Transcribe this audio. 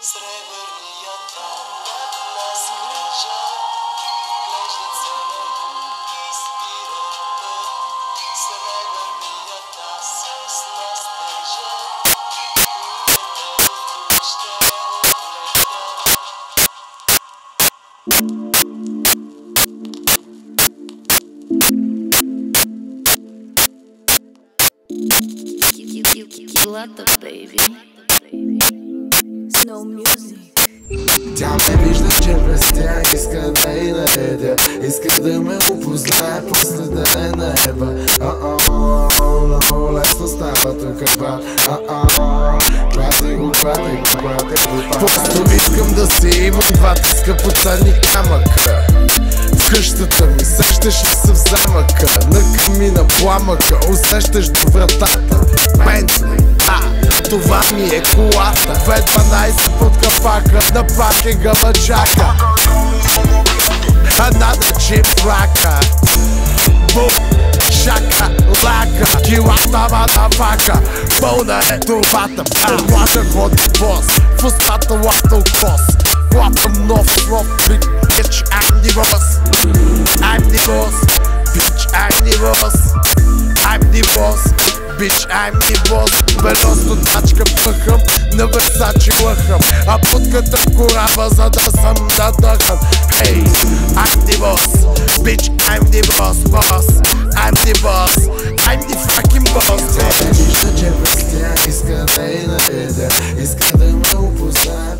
Сребърният танък на скрижа глеждат се и спират път. Сребърният аз с настежа утре ще Килата, baby. Snow Music. Тя ме вижда, че през тях иска да и наредя. Иска да ме опознае, после да не наеба. Много лесно става тук брат. Прати го, просто искам да си имам двата скъпоценни камъка. В къщата ми сещаш ли се в замъка? На камина пламъка, усещаш до вратата. Бенцли, това ми е колата. 212 под капака, на паркинга ме чака. Another chip raка. Бум, шака, лака. Килата мадафака. Пълна е турбата. Плака ходи бос, в устата лапта кос. Клапам нов биг, bitch, I'm the boss. I'm the boss, bitch, I'm the boss. I'm the boss, bitch, I'm the boss. Белосто тачка пъхам, на Версачи лъхам. А путката в кораба, за да съм надъхан. Hey, I'm the boss, bitch, I'm the boss, boss. I'm the boss, I'm the fucking boss. Тя вижда, че през тях иска да и наредя. Иска да ме опознае.